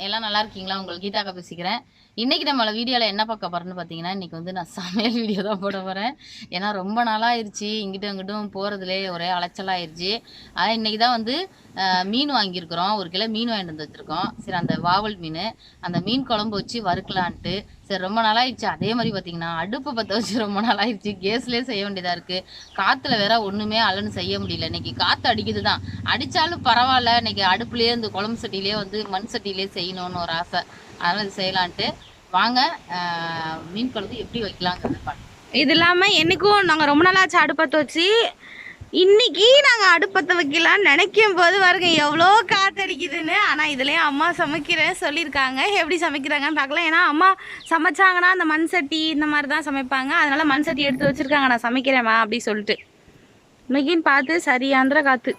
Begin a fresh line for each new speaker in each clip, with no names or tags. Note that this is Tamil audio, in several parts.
எல்லாம் நல்லா இருக்கீங்களா? உங்களுக்கு கீதாக்கா பேசிக்கிறேன். இன்றைக்கி நம்ம வீடியோவில் என்ன பார்க்க போகிறேன்னு பார்த்தீங்கன்னா, இன்றைக்கி வந்து நான் சமையல் வீடியோ தான் போட போகிறேன். ஏன்னா ரொம்ப நாளாகிடுச்சு, இங்கிட்டும் அங்கிட்டும் போகிறதுலே ஒரே அலைச்சலாகிடுச்சு. ஆனால் இன்றைக்கி தான் வந்து மீன் வாங்கியிருக்கிறோம். 1 கிலோ மீன் வாங்கிட்டு வந்து வச்சுருக்கோம். சரி, அந்த வாவல் மீன், அந்த மீன் குழம்பு வச்சு வறுக்கலான்ட்டு. சரி, ரொம்ப நாளாகிடுச்சு. அதே மாதிரி பார்த்தீங்கன்னா அடுப்பு பற்ற வச்சு ரொம்ப நாளாகிடுச்சு. கேஸ்லேயே செய்ய வேண்டியதாக இருக்குது. காற்றுல வேற ஒன்றுமே அலன்னு செய்ய முடியல. இன்றைக்கி காற்று அடிக்குது தான், அடித்தாலும் பரவாயில்ல. இன்றைக்கி அடுப்புலேயே இந்த குழம்பு சட்டிலேயே வந்து மண் சட்டிலே செய்யணும்னு ஒரு ஆசை. அதனால் இது செய்யலான்ட்டு வாங்க மீன் குழம்பு எப்படி வைக்கலாங்கிறது பார்க்கலாம்.
இது இல்லாமல் என்றைக்கும் நாங்கள் ரொம்ப நாளாச்சு அடுப்பத்தை வச்சு, இன்னைக்கு நாங்கள் அடுப்பத்தை வைக்கலான்னு நினைக்கும் போது பாருங்க எவ்வளோ காற்றடிக்குதுன்னு. ஆனால் இதுலேயும் அம்மா சமைக்கிறேன்னு சொல்லியிருக்காங்க. எப்படி சமைக்கிறாங்கன்னு பார்க்கலாம். ஏன்னா அம்மா சமைச்சாங்கன்னா அந்த மண் சட்டி இந்த மாதிரி தான் சமைப்பாங்க. அதனால் மண் சட்டி எடுத்து வச்சுருக்காங்க, நான் சமைக்கிறேம்மா அப்படி சொல்லிட்டு. இன்னைக்குன்னு பார்த்து சரியாந்திர காற்று.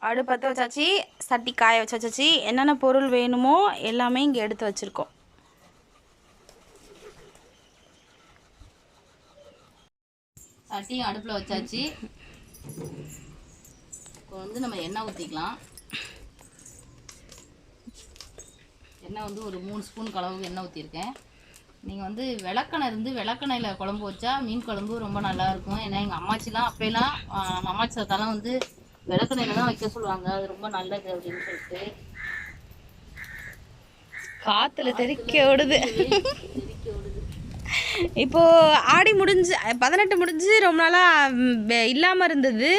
அடுப்பத்தை வச்சாச்சு, சட்டி காய வச்சாச்சு. என்னென்ன பொருள் வேணுமோ எல்லாமே இங்கே எடுத்து வச்சுருக்கோம்.
சட்டியும் அடுப்பில் வச்சாச்சு. இப்போ வந்து நம்ம எண்ணெய் ஊற்றிக்கலாம். எண்ணெய் வந்து ஒரு 3 ஸ்பூன் அளவுக்கு எண்ணெய் ஊற்றிருக்கேன். நீங்கள் வந்து விளக்கெண்ணெய் இருந்து விளக்கெண்ணெயில் குழம்பு வச்சா மீன் குழம்பு ரொம்ப நல்லாயிருக்கும். ஏன்னா எங்கள் அம்மாச்சிலாம் அப்போலாம் நம்ம அம்மாச்சி தாத்தாலாம் வந்து விளக்கெண்ணெயில் தான் வைக்க சொல்லுவாங்க. அது ரொம்ப நல்லது அப்படின்னு சொல்லிட்டு.
காற்றுல தெறிக்க விடுது. இப்போது ஆடி முடிஞ்சு 18 முடிஞ்சு ரொம்ப நாளாக இல்லாமல் இருந்தது.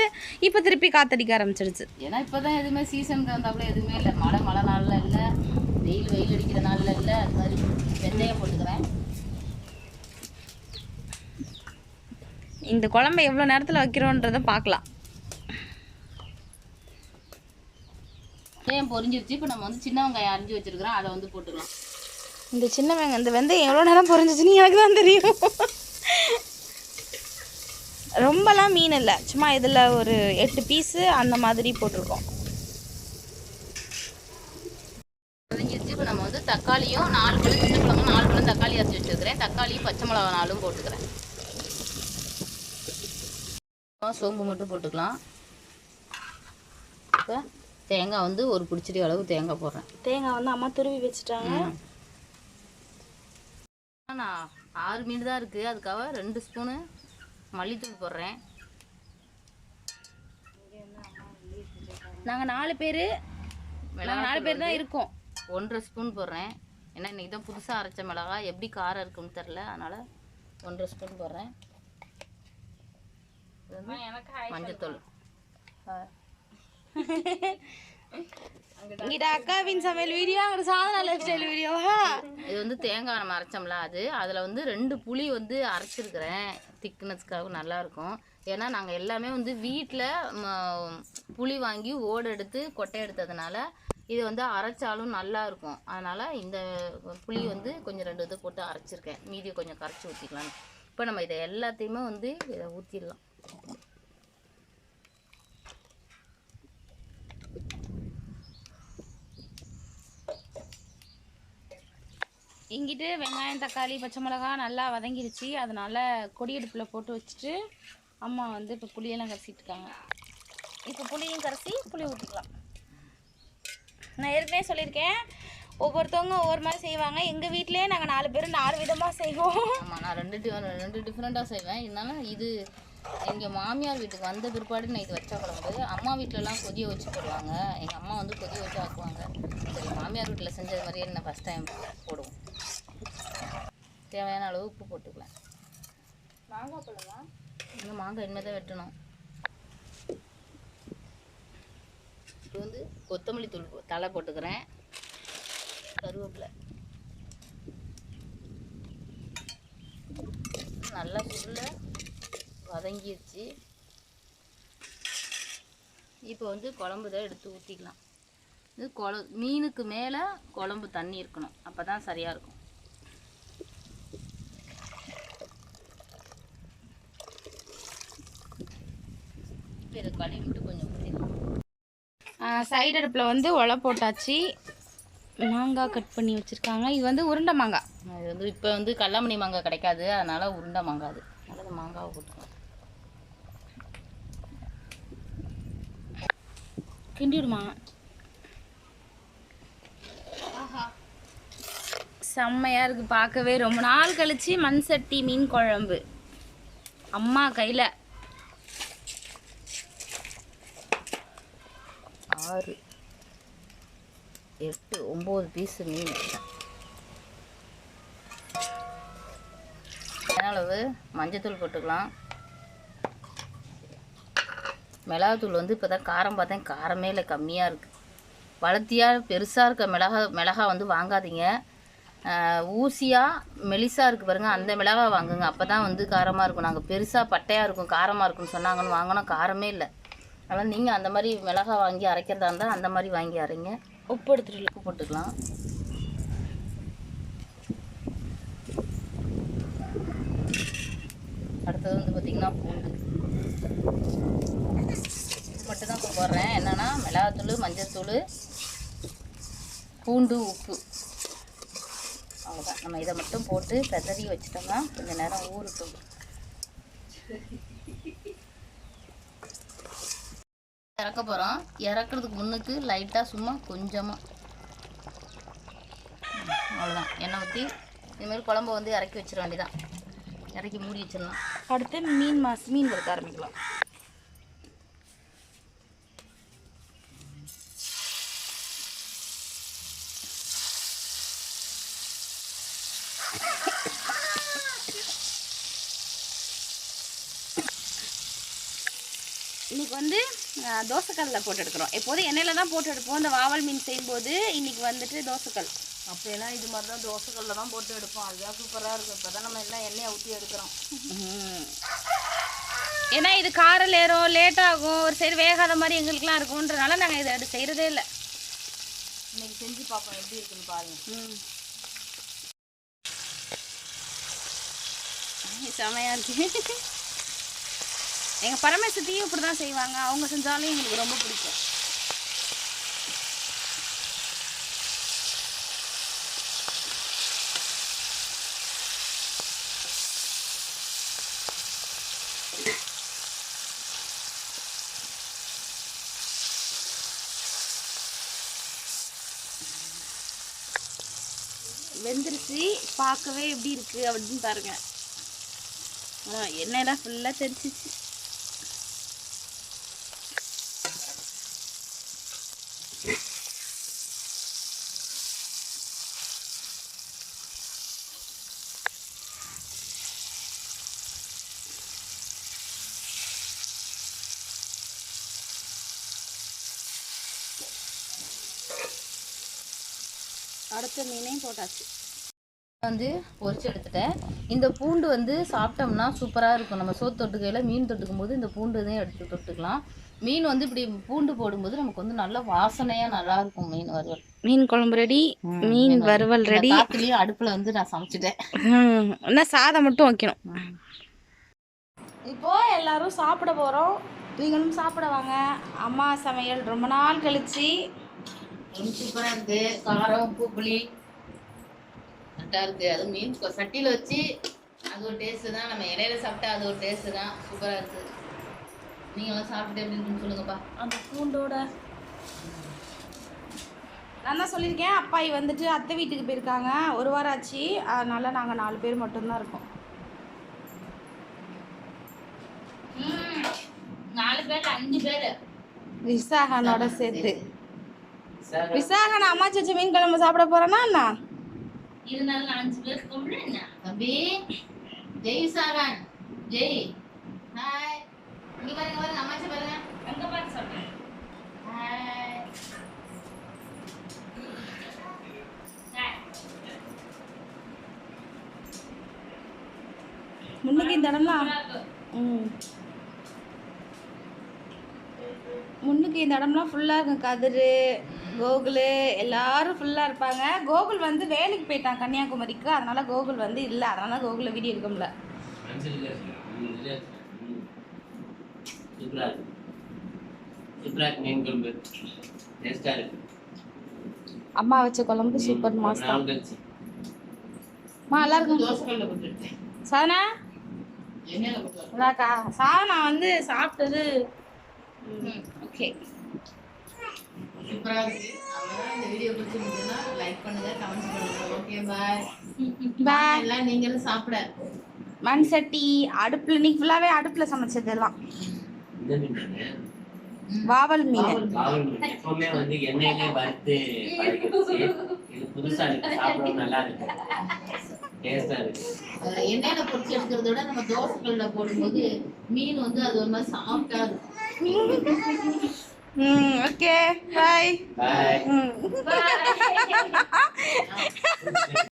இப்போ திருப்பி காற்றடிக்க ஆரம்பிச்சிடுச்சு.
ஏன்னா இப்போ தான் எதுவுமே சீசனுக்கு வந்தாப்புல எதுவுமே இல்லை. மழை நாளில் இல்லை, வெயில் அடிக்கிற நாளில் இல்லை. அது மாதிரி வெந்தயம் போட்டுக்கிறேன்.
இந்த குழம்பை எவ்வளோ நேரத்தில் வைக்கிறோன்றதை பார்க்கலாம்.
வெந்தயம் பொரிஞ்சிருச்சு. இப்போ நம்ம வந்து சின்ன வெங்காயம் அரிஞ்சு வச்சுருக்கிறோம், அதை வந்து போட்டுக்கலாம்.
இந்த சின்ன வெங்காயம், இந்த வெந்தயம் எவ்வளோ நேரம் பொரிஞ்சிச்சுன்னு எனக்கு தான் தெரியும். ரொம்பலாம் மீன் இல்லை, சும்மா இதில் ஒரு 8 பீஸு அந்த மாதிரி போட்டிருக்கோம்.
பொரிஞ்சிருச்சு. இப்போ நம்ம வந்து தக்காளியும் 4 பழம், சின்ன பழம் 4 பழம் தக்காளி அரைச்சி வச்சுருக்கிறேன். தக்காளியும் பச்சை மிளகா 4 போட்டுக்கிறேன். சோம்பு மட்டும் போட்டுக்கலாம். இப்போ தேங்காய் வந்து ஒரு பிடிச்சடி அளவு தேங்காய் போடுறேன்.
தேங்காய் வந்து அம்மா துருவி வச்சுட்டாங்க.
நான் 6 மீன் தான் இருக்குது, அதுக்காக 2 ஸ்பூனு மல்லித்தூள் போடுறேன்.
நாங்கள் 4 பேர் தான் இருக்கோம்.
1.5 ஸ்பூன் போடுறேன். ஏன்னா இன்றைக்கி தான் புதுசாக அரைச்ச மிளகாய், எப்படி காரம் இருக்குன்னு தெரில, அதனால் 1.5 ஸ்பூன் போடுறேன். மஞ்சத்தூள்.
இங்கிட்ட அக்காவின் சமையல் வீடியோ, அங்கிட்ட சாதனா லைஃப் ஸ்டைல் வீடியோவா.
இது வந்து தேங்காய் நம்ம அரைச்சோம்ல, அதில் வந்து 2 புளி வந்து அரைச்சிருக்கிறேன். திக்னஸ்க்காக நல்லாயிருக்கும். ஏன்னா நாங்கள் எல்லாமே வந்து வீட்டில் புளி வாங்கி ஓடு எடுத்து கொட்டை எடுத்ததுனால இது வந்து அரைச்சாலும் நல்லாயிருக்கும். அதனால் இந்த புளி வந்து கொஞ்சம் 2 இது போட்டு அரைச்சிருக்கேன். மீதியை கொஞ்சம் கரைச்சி ஊற்றிக்கலாம். இப்போ நம்ம இதை எல்லாத்தையுமே வந்து இதை ஊற்றிடலாம்.
இங்கிட்டு வெங்காயம் தக்காளி பச்சை மிளகா நல்லா வதங்கிடுச்சு. அதனால் கொடியடுப்பில் போட்டு வச்சுட்டு அம்மா வந்து இப்போ புளியெல்லாம் கரைச்சிட்டு இருக்காங்க. இப்போ புளியும் கரைச்சி புளி ஊற்றிக்கலாம். நான் ஏற்கனவே சொல்லியிருக்கேன், ஒவ்வொருத்தவங்க ஒவ்வொரு மாதிரி செய்வாங்க. எங்கள் வீட்டிலே நாங்கள் 4 பேர் 4 விதமாக செய்வோம்.
ஆமாம், நான் 2 டிஃப்ரெண்ட்டாக செய்வேன். இருந்தாலும் இது எங்கள் மாமியார் வீட்டுக்கு வந்த பிற்பாடு நான் இது வச்ச குழம்பு. அம்மா வீட்டிலலாம் கொதிய வச்சு போடுவாங்க. எங்கள் அம்மா வந்து கொதிய வச்சு ஆக்குவாங்க. சரி, மாமியார் வீட்டில் செஞ்சது மாதிரியே நான் ஃபஸ்ட் டைம் போடுவோம். தேவையான அளவு உப்பு போட்டுக்கலாம்.
மாங்காய் போடலாமா?
இன்னும் மாங்காய் இனிமேல் தான் வெட்டணும். இப்போ வந்து கொத்தமல்லி தூள் தலை போட்டுக்கிறேன். கருவேப்பிலை நல்லா சுருள வதங்கிடுச்சு. இப்போ வந்து குழம்பு தான் எடுத்து ஊற்றிக்கலாம். இது மீனுக்கு மேலே குழம்பு தண்ணி இருக்கணும், அப்போ தான் சரியாக இருக்கும். இதை கழுவி விட்டு கொஞ்சம் ஊற்றிக்கலாம்.
சைடு அடுப்பில் வந்து உலை போட்டாச்சு. மாங்காய் கட் பண்ணி வச்சுருக்காங்க. இது வந்து உருண்டை மாங்காய்.
இது வந்து இப்போ வந்து கல்லாமணி மாங்காய் கிடைக்காது, அதனால் உருண்டை மாங்காய் அது. அதனால் மாங்காவை போட்டுக்கலாம்.
கிண்டிடுமா? செம்மையாக இருக்குது பார்க்கவே. ரொம்ப நாள் கழிச்சு மண் சட்டி மீன் குழம்பு அம்மா கையில்.
6 8 9 பீஸு மீன். அளவு மஞ்சத்தூள் போட்டுக்கலாம். மிளகாத்தூள் வந்து இப்போ தான் காரம் பார்த்தேன், காரமே இல்லை, கம்மியாக இருக்குது. வளர்த்தியாக பெருசாக இருக்க மிளகா வந்து வாங்காதீங்க. ஊசியாக மெலிசாக இருக்குது பாருங்கள், அந்த மிளகா வாங்குங்க. அப்போ தான் வந்து காரமாக இருக்கும். நாங்கள் பெருசாக பட்டையாக இருக்கும் காரமாக இருக்கும்னு சொன்னாங்கன்னு வாங்கினோம், காரமே இல்லை. அதனால் நீங்கள் அந்த மாதிரி மிளகா வாங்கி அரைக்கிறதா இருந்தால் அந்த மாதிரி வாங்கி அரைங்க.
உப்பு எடுத்துட்டு
உப்பு போட்டுக்கலாம். அடுத்தது வந்து பார்த்திங்கன்னா பூண்டு மட்டும் தான் இப்போ போடுறேன். என்னென்னா மிளகாத்தூள், மஞ்சத்தூள், பூண்டு, உப்பு, அவ்வளோதான். நம்ம இதை மட்டும் போட்டு பெதறி வச்சிட்டோம்னா கொஞ்சம் நேரம் ஊறட்டும். இறக்க போகிறோம். இறக்குறதுக்கு முன்னுக்கு லைட்டாக சும்மா கொஞ்சமாக அவ்வளோதான் எண்ணெய் ஊற்றி இதுமாரி குழம்பு வந்து இறக்கி வச்சிட வேண்டியதான். இறக்கி மூடி வச்சிடலாம்.
அடுத்து மீன் வறுக்க ஆரம்பிக்கலாம். இன்னைக்கு வந்து தோசைக்கல்லில் போட்டு எடுக்கிறோம். எப்போதும் எண்ணெயில் தான் போட்டு எடுப்போம் இந்த வாவல் மீன் செய்யும்போது. இன்னைக்கு வந்துட்டு தோசைக்கல்.
அப்படியெல்லாம் இது மாதிரி தான் தோசைக்கல்லில் தான் போட்டு எடுப்போம். அதுதான் சூப்பராக இருக்கும். இப்போ தான் நம்ம எல்லாம் எண்ணெயை ஊற்றி எடுக்கிறோம்.
ஏன்னா இது காரம் லேட் ஆகும், ஒரு சைடு வேகாத மாதிரி எங்களுக்குலாம் இருக்கும்ன்றனால நாங்கள் இதை செய்கிறதே இல்லை.
இன்னைக்கு செஞ்சு பார்ப்போம் எப்படி இருக்குன்னு பாருங்கள்.
செமையாக இருக்கு. எங்கள் பரமேசத்தையும் இப்படி தான் செய்வாங்க. அவங்க செஞ்சாலும் எங்களுக்கு ரொம்ப பிடிக்கும். வெந்துருச்சு. பார்க்கவே எப்படி இருக்குது அப்படின்னு பாருங்க. எண்ணெயெல்லாம் ஃபுல்லாக தெரிச்சிச்சு. அடுத்த மீனையும் போட்டாச்சு.
வந்து பொரிச்சு எடுத்துட்டேன். இந்த பூண்டு வந்து சாப்பிட்டோம்னா சூப்பராக இருக்கும். நம்ம சோறு தொட்டுக்கையில் மீன் தொட்டுக்கும் போது இந்த பூண்டு தான் எடுத்து தொட்டுக்கலாம். மீன் வந்து இப்படி பூண்டு போடும்போது நமக்கு வந்து நல்ல வாசனையாக நல்லாயிருக்கும். மீன் வறுவல்,
மீன் குழம்பு ரெடி, மீன் வறுவல் ரெடி.
காத்துலேயும் அடுப்பில் வந்து நான் சமைச்சிட்டேன்.
இன்னும் சாதம் மட்டும் வைக்கணும். இப்போ எல்லாரும் சாப்பிட போகிறோம். நீங்களும் சாப்பிட வாங்க. அம்மா சமையல் ரொம்ப நாள் கழிச்சு
சூப்பராக இருக்குது. காரம், உப்பு, புளி கரெக்டாக இருக்குது. அது மீன் சட்டியில் வச்சு அது ஒரு டேஸ்ட்டு தான். நம்ம இலையில சாப்பிட்டா அது ஒரு டேஸ்ட்டு தான். சூப்பராக இருக்குது. நீங்களாம் சாப்பிட்டு எப்படி இருக்குன்னு சொல்லுங்கப்பா.
அந்த பூண்டோட நான் தான் சொல்லியிருக்கேன். அப்பாயி வந்துட்டு அத்தை வீட்டுக்கு போயிருக்காங்க. ஒரு வாரம் ஆச்சு. அதனால் நாங்கள் 4 பேர் மட்டும்தான் இருக்கோம்.
4 பேர் 5 பேர்
விசாகனோட சேர்த்து. விசாகன் அம்மா சச்ச மீன் குழம்பு சாப்பிட போறேன்னா என்ன
இருந்தாலும் 5 பேருக்கு கொண்டு என்ன தம்பி. ஜெய் விசாகன், ஜெய். ஹாய். இங்க பாருங்க அம்மாச்சி பாருங்க. எங்க பாத்து சாப்பிடுறேன். ஹாய்.
முன்னுக்கு இந்த இடம்லாம் முன்னுக்கு இந்த இடம்லாம் ஃபுல்லாக இருக்கும். கதிர், கோகுல் எல்லாரும் ஃபுல்லாக இருப்பாங்க. கோகுல் வந்து வேலைக்கு போயிட்டான் கன்னியாகுமரிக்கு. அதனால கோகுல் வந்து இல்லை. அதனால கோகுலில் வீடியோ எடுக்க முடியல. அம்மா வச்ச குழம்பு சூப்பர் மாஸ்டர். நல்லா இருக்கும்.
தோசைக்கல்ல போட்டுட்டேன்.
சாதனா
எண்ணெயில போட்டு.
அதாக்கா சாதனா வந்து சாப்பிட்டது ஓகே
சூப்பரா இருக்கு. அவ்வளவுதான். இந்த வீடியோ பிடிச்சிருந்ததுன்னா லைக் பண்ணுங்க, கமெண்ட்ஸ் பண்ணுங்க. Okay bye.
பாய்.
எல்லாம் நீங்களும் சாப்பிட.
மண் சட்டி அடுப்புல இன்னைக்கு ஃபுல்லாவே அடுப்புல சமைச்சதெல்லாம்.
இந்த மீன்
வாவல் மீன்.
பாவல் மீன் எப்பவுமே வந்து எண்ணெயிலே வறுத்து பழகிடுச்சு. இது புதுசா இருக்கு, சாப்பிடவும் நல்லா இருக்கு, டேஸ்டா இருக்கு.
எண்ணெயில பொரிச்சு எடுக்கிறத விட நம்ம தோசைக்கல்ல போடும்போது மீன் வந்து அது ஒரு மாதிரி சாஃப்டா இருக்கும்.
Okay bye.
பாய்.
ம்